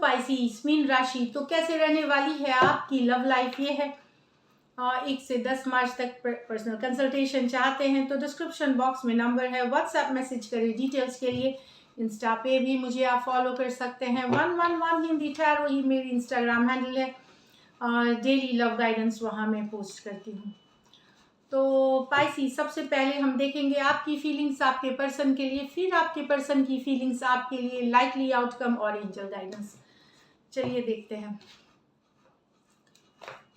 Pisces mean राशि, तो कैसे रहने वाली है आपकी लव लाइफ, ये है 1 से 10 मार्च तक। पर्सनल कंसल्टेशन चाहते हैं तो डिस्क्रिप्शन बॉक्स में नंबर है, व्हाट्सएप मैसेज करें डिटेल्स के लिए। इंस्टा पे भी मुझे आप फॉलो कर सकते हैं, 111 हिंदी टैरो ही मेरी इंस्टाग्राम हैंडल है। डेली लव गाइडेंस वहाँ मैं पोस्ट करती हूँ। तो पाइसिस, सबसे पहले हम देखेंगे आपकी फीलिंग्स आपके पर्सन के लिए, फिर आपके पर्सन की फीलिंग्स आपके लिए, लाइकली आउटकम और एंजल गाइडेंस। चलिए देखते हैं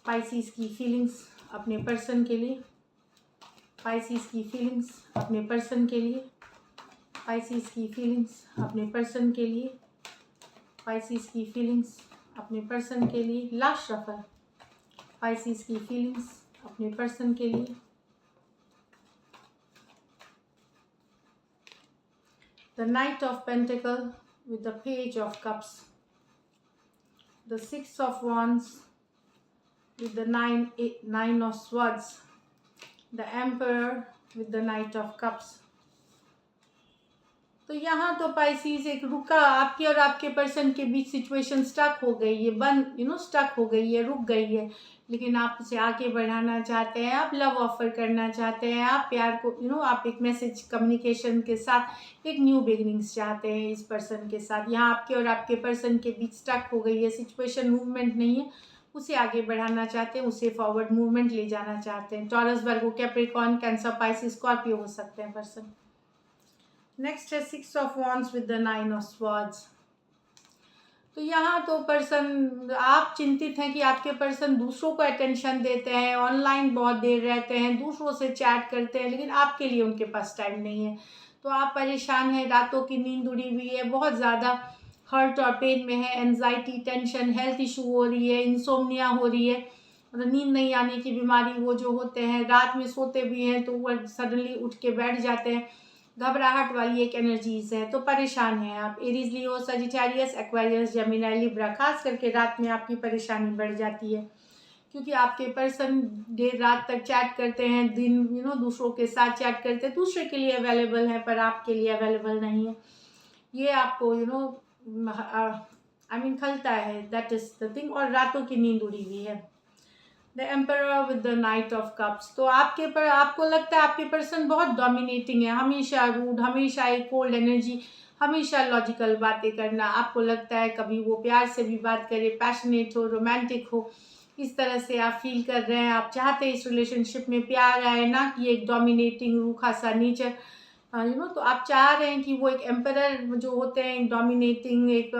पाइसिस की फीलिंग्स अपने पर्सन के लिए, पाइसिस की फीलिंग्स अपने पर्सन के लिए, पाइसिस की फीलिंग्स अपने पर्सन के लिए, पाइसिस की फीलिंग्स अपने पर्सन के लिए। लास्ट शफल, पाइसिस की फीलिंग्स अपने पर्सन के लिए। The Knight of Pentacles with the Page of Cups, the Six of Wands with the Nine of Swords, the Emperor with the Knight of Cups। तो यहाँ तो Pisces एक रुका, आपके और आपके पर्सन के बीच सिचुएशन स्टक हो गई है, स्टक हो गई है, रुक गई है, लेकिन आप उसे आगे बढ़ाना चाहते हैं, आप लव ऑफर करना चाहते हैं, आप प्यार को आप एक मैसेज कम्युनिकेशन के साथ एक न्यू बिगिनिंग्स चाहते हैं इस पर्सन के साथ। यहाँ आपके और आपके पर्सन के बीच स्टक हो गई है सिचुएशन, मूवमेंट नहीं है, उसे आगे बढ़ाना चाहते हैं, उसे फॉरवर्ड मूवमेंट ले जाना चाहते हैं। टॉरस, वर्गो, कैप्रिकॉर्न, कैंसर, पाइसिस, स्कॉर्पियो हो सकते हैं पर्सन। नेक्स्ट है 6 of wands with the 9 of swords. तो यहाँ तो पर्सन, आप चिंतित हैं कि आपके पर्सन दूसरों को अटेंशन देते हैं, ऑनलाइन बहुत देर रहते हैं, दूसरों से चैट करते हैं, लेकिन आपके लिए उनके पास टाइम नहीं है। तो आप परेशान हैं, रातों की नींद उड़ी हुई है, बहुत ज़्यादा हर्ट और पेन में है, एंजाइटी, टेंशन, हेल्थ इशू हो रही है, इंसोम्निया हो रही है, मतलब नींद नहीं आने की बीमारी। वो जो होते हैं रात में सोते भी हैं तो वो सडनली उठ के बैठ जाते हैं, घबराहट वाली एक एनर्जीज है। तो परेशान हैं आप। एरीज, लियो, सजिटेरियस, एक्वेरियस, जेमिनी, लिब्रा, खास करके रात में आपकी परेशानी बढ़ जाती है, क्योंकि आपके पर्सन देर रात तक चैट करते हैं, दिन दूसरों के साथ चैट करते हैं, दूसरे के लिए अवेलेबल है पर आपके लिए अवेलेबल नहीं है। ये आपको खलता है, दैट इज द थिंग। और रातों की नींद उड़ी हुई है। The emperor with the night of cups. तो आपको लगता है आपके पर्सन बहुत डोमिनेटिंग है, हमेशा रूड, हमेशा एक कोल्ड एनर्जी, हमेशा लॉजिकल बातें करना। आपको लगता है कभी वो प्यार से भी बात करे, पैशनेट हो, रोमांटिक हो, इस तरह से आप फील कर रहे हैं। आप चाहते हैं इस रिलेशनशिप में प्यार आए, ना कि एक डोमिनेटिंग रूखा सा नेचर। तो आप चाह रहे हैं कि वो एक एम्परर जो होते हैं, डोमिनेटिंग, एक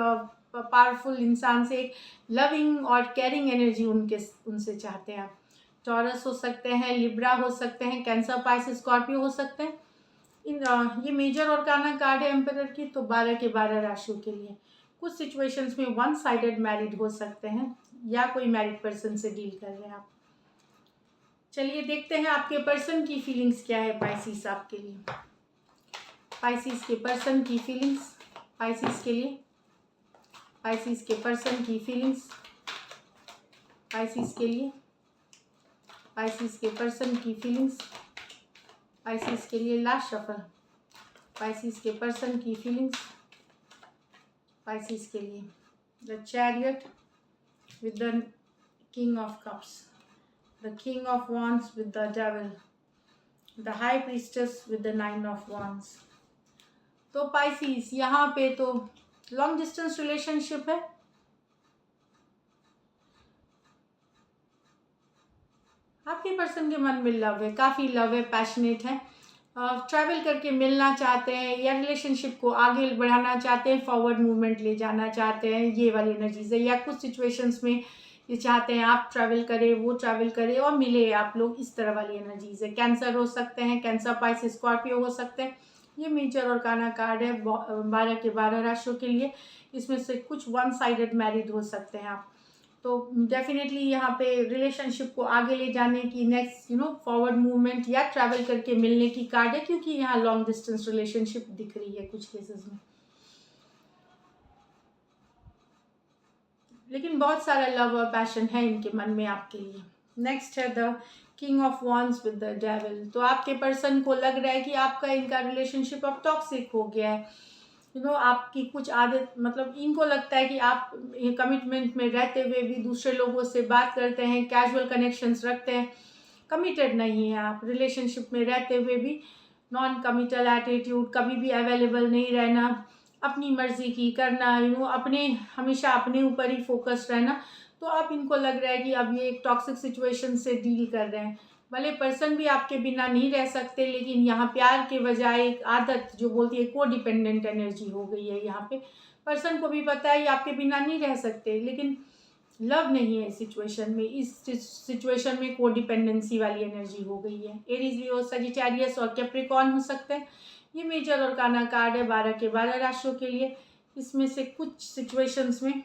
पावरफुल इंसान से एक लविंग और केयरिंग एनर्जी उनसे चाहते हैं आप। टॉरस हो सकते हैं, लिब्रा हो सकते हैं, कैंसर, पाइसिस, स्कॉर्पियो हो सकते हैं। ये मेजर और काना कार्ड है एम्परर की, तो 12 के 12 राशियों के लिए। कुछ सिचुएशंस में वन साइडेड मैरिड हो सकते हैं या कोई मैरिड पर्सन से डील कर रहे हैं आप। चलिए देखते हैं आपके पर्सन की फीलिंग्स क्या है पाइसिस आपके लिए। पाइसिस के पर्सन की फीलिंग्स, पाइसिस के लिए, पाइसिस के पर्सन की फीलिंग्स, पाइसिस के लिए, पाइसिस के पर्सन की फीलिंग्स, पाइसिस के लिए। लास्ट शफल, पाइसिस के पर्सन की फीलिंग्स, पाइसिस के लिए। The chariot with the king of cups, the king of wands with the devil, the high priestess with the 9 of wands. तो Pisces यहाँ पे तो लॉन्ग डिस्टेंस रिलेशनशिप है। आपके पर्सन के मन में लव है, काफ़ी लव है, पैशनेट है, ट्रैवल करके मिलना चाहते हैं या रिलेशनशिप को आगे बढ़ाना चाहते हैं, फॉरवर्ड मूवमेंट ले जाना चाहते हैं, ये वाली एनर्जीज है। या कुछ सिचुएशंस में ये चाहते हैं आप ट्रैवल करें, वो ट्रैवल करे और मिले आप लोग, इस तरह वाली एनर्जीज है। कैंसर हो सकते हैं, कैंसर, पाइसिस, स्कॉर्पियो हो सकते हैं। ये मेजर और काना कार्ड है 12 के 12 राशियों के लिए। इसमें से कुछ वन साइडेड मैरिड हो सकते हैं आप। तो डेफिनेटली यहाँ पे रिलेशनशिप को आगे ले जाने की, नेक्स्ट फॉरवर्ड मूवमेंट या ट्रैवल करके मिलने की कार्ड है, क्योंकि यहाँ लॉन्ग डिस्टेंस रिलेशनशिप दिख रही है कुछ केसेस में। लेकिन बहुत सारा लव और पैशन है इनके मन में आपके लिए। नेक्स्ट है the king of wands with the devil. तो आपके पर्सन को लग रहा है कि आपका इनका रिलेशनशिप अब टॉक्सिक हो गया है, आपकी कुछ आदत, मतलब इनको लगता है कि आप ये कमिटमेंट में रहते हुए भी दूसरे लोगों से बात करते हैं, कैजुअल कनेक्शंस रखते हैं, कमिटेड नहीं है आप। रिलेशनशिप में रहते हुए भी नॉन कमिटल एटीट्यूड, कभी भी अवेलेबल नहीं रहना, अपनी मर्जी की करना, अपने हमेशा अपने ऊपर ही फोकस रहना। तो अब इनको लग रहा है कि अब ये एक टॉक्सिक सिचुएशन से डील कर रहे हैं। भले पर्सन भी आपके बिना नहीं रह सकते, लेकिन यहाँ प्यार के बजाय एक आदत जो बोलती है को डिपेंडेंट एनर्जी हो गई है। यहाँ पे पर्सन को भी पता है ये आपके बिना नहीं रह सकते, लेकिन लव नहीं है इस सिचुएशन में। इस सिचुएशन में को डिपेंडेंसी वाली एनर्जी हो गई है। एरीज, लियो, सजिटेरियस और कैप्रिकॉर्न हो सकते हैं। ये मेजर और काना कार्ड है 12 के 12 राशियों के लिए। इसमें से कुछ सिचुएशंस में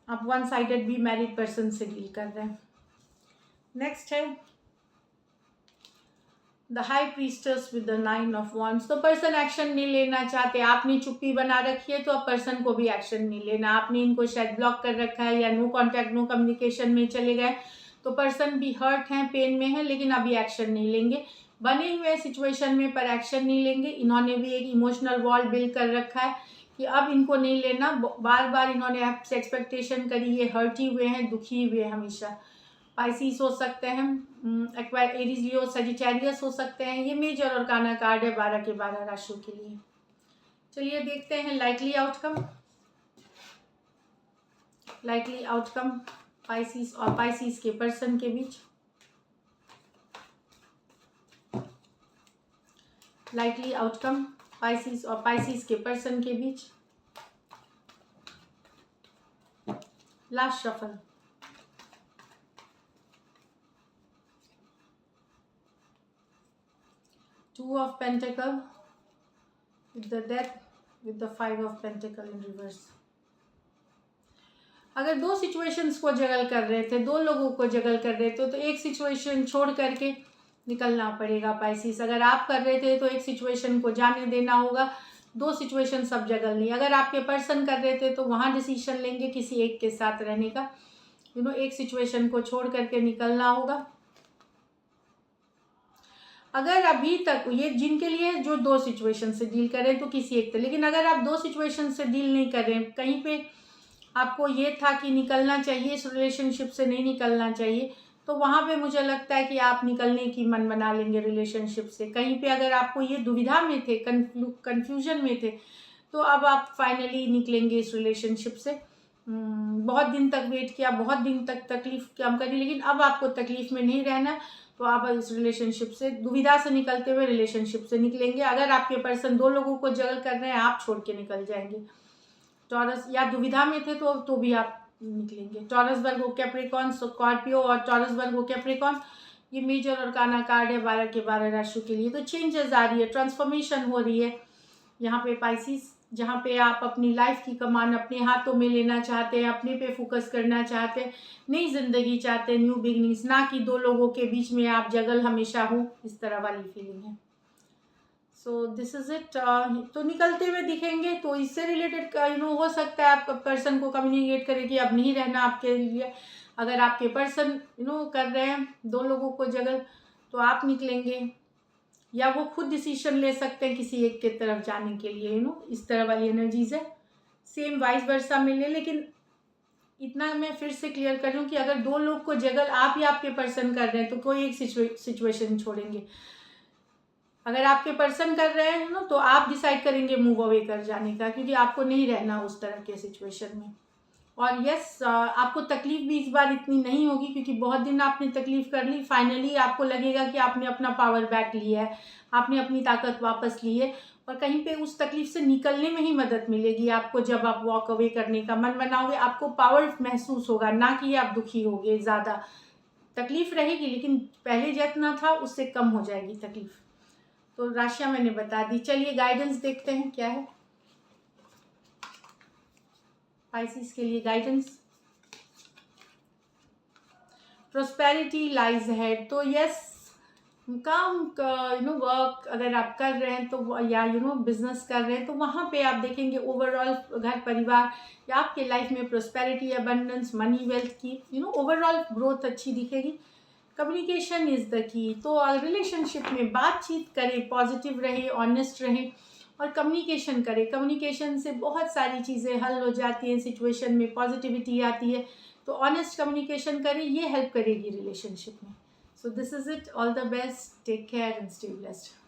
आप वन साइडेड भी मैरिड पर्सन से डील कर रहे हैं। नेक्स्ट है the high priestess with the 9 of wands। तो पर्सन एक्शन नहीं लेना चाहते, आपने चुप्पी बना रखी है, तो अब पर्सन को भी एक्शन नहीं लेना। आपने इनको शायद ब्लॉक कर रखा है या नो कॉन्टैक्ट नो कम्युनिकेशन में चले गए, तो पर्सन भी हर्ट हैं, पेन में है, लेकिन अभी एक्शन नहीं लेंगे। बने हुए सिचुएशन में पर एक्शन नहीं लेंगे। इन्होंने भी एक इमोशनल वॉल बिल्ड कर रखा है कि अब इनको नहीं लेना। बार बार इन्होंने आपसे एक्सपेक्टेशन करी, ये हर्ट ही हुए हैं, दुखी हुए हैं हमेशा। पाइसिस हो सकते हैं, एक्वायर, एरीज, लियो, सजिटेरियस हो सकते हैं। ये मेजर और काना कार्ड है 12 के 12 राशियों के लिए। चलिए देखते हैं likely outcome. Likely outcome Pisces और पाइसिस के पर्सन के बीच। लाइकली आउटकम पाइसिस और पाइसिस के पर्सन के बीच। Last shuffle. Two of Pentacle with the Death with the 5 of Pentacle in reverse। अगर दो सिचुएशंस को जगल कर रहे थे, दो लोगों को जगल कर रहे थे, तो एक सिचुएशन छोड़ करके निकलना पड़ेगा पाइसिस। अगर आप कर रहे थे तो एक सिचुएशन को जाने देना होगा। दो सिचुएशन सब जगल नहीं। अगर आपके पर्सन कर रहे थे तो वहाँ डिसीजन लेंगे किसी एक के साथ रहने का। एक सिचुएशन को छोड़ करके निकलना होगा। अगर अभी तक ये जिनके लिए जो दो सिचुएशन से डील करें तो किसी एक, लेकिन अगर आप दो सिचुएशन से डील नहीं कर रहे हैं, कहीं पे आपको ये था कि निकलना चाहिए, इस रिलेशनशिप से नहीं निकलना चाहिए, तो वहाँ पे मुझे लगता है कि आप निकलने की मन बना लेंगे रिलेशनशिप से। कहीं पे अगर आपको ये दुविधा में थे, कन्फ्यूजन में थे, तो अब आप फाइनली निकलेंगे इस रिलेशनशिप से। बहुत दिन तक वेट किया, बहुत दिन तक तकलीफ कम करी, लेकिन अब आपको तकलीफ में नहीं रहना, तो आप इस रिलेशनशिप से, दुविधा से निकलते हुए रिलेशनशिप से निकलेंगे। अगर आपके पर्सन दो लोगों को जगल कर रहे हैं, आप छोड़ के निकल जाएंगे। टॉरस, या दुविधा में थे तो भी आप निकलेंगे। टॉरस, वर्गो, कैप्रिकॉर्न, स्कॉर्पियो और टॉरस, वर्गो, कैप्रिकॉर्न, ये मेजर और काना कार्ड है 12 के 12 राशियों के लिए। तो चेंजेस आ रही है, ट्रांसफॉर्मेशन हो रही है यहाँ पे पाइसिस, जहाँ पे आप अपनी लाइफ की कमान अपने हाथों में लेना चाहते हैं, अपने पे फोकस करना चाहते हैं, नई जिंदगी चाहते हैं, न्यू बिगनिंग्स, ना कि दो लोगों के बीच में आप जगल हमेशा हो, इस तरह वाली फीलिंग है। So this is it. तो निकलते हुए दिखेंगे, तो इससे रिलेटेड हो सकता है आप पर्सन को कम्युनिकेट करें कि अब नहीं रहना आपके लिए। अगर आपके पर्सन कर रहे हैं दो लोगों को जगल, तो आप निकलेंगे, या वो खुद डिसीजन ले सकते हैं किसी एक के तरफ जाने के लिए। इस तरह वाली एनर्जीज है। सेम वाइस वर्सा मिले, लेकिन इतना मैं फिर से क्लियर कर रही हूँ कि अगर दो लोग को जगल आप या आपके पर्सन कर रहे हैं, तो कोई एक सिचुएशन छोड़ेंगे। अगर आपके पर्सन कर रहे हैं तो आप डिसाइड करेंगे मूव अवे कर जाने का, क्योंकि आपको नहीं रहना उस तरह के सिचुएशन में। और यस, आपको तकलीफ भी इस बार इतनी नहीं होगी, क्योंकि बहुत दिन आपने तकलीफ कर ली। फाइनली आपको लगेगा कि आपने अपना पावर बैक लिया है, आपने अपनी ताकत वापस ली है, और कहीं पे उस तकलीफ से निकलने में ही मदद मिलेगी आपको। जब आप वॉक अवे करने का मन बनाओगे, आपको पावर महसूस होगा, ना कि आप दुखी होगे। ज़्यादा तकलीफ रहेगी, लेकिन पहले जितना था उससे कम हो जाएगी तकलीफ। तो राशियाँ मैंने बता दी। चलिए गाइडेंस देखते हैं क्या है पाइसिस के लिए गाइडेंस। Prosperity lies head. तो यस, काम वर्क अगर आप कर रहे हैं तो, या बिजनेस कर रहे हैं, तो वहाँ पे आप देखेंगे ओवरऑल घर परिवार या आपके लाइफ में प्रोस्पेरिटी, अबंडेंस, मनी, वेल्थ की ओवरऑल ग्रोथ अच्छी दिखेगी। Communication is the key. तो रिलेशनशिप में बातचीत करें, पॉजिटिव रहे, ऑनेस्ट रहें, और कम्युनिकेशन करें। कम्युनिकेशन से बहुत सारी चीज़ें हल हो जाती हैं, सिचुएशन में पॉजिटिविटी आती है। तो ऑनेस्ट कम्युनिकेशन करें, ये हेल्प करेगी रिलेशनशिप में। So this is it, all the best, take care and stay blessed.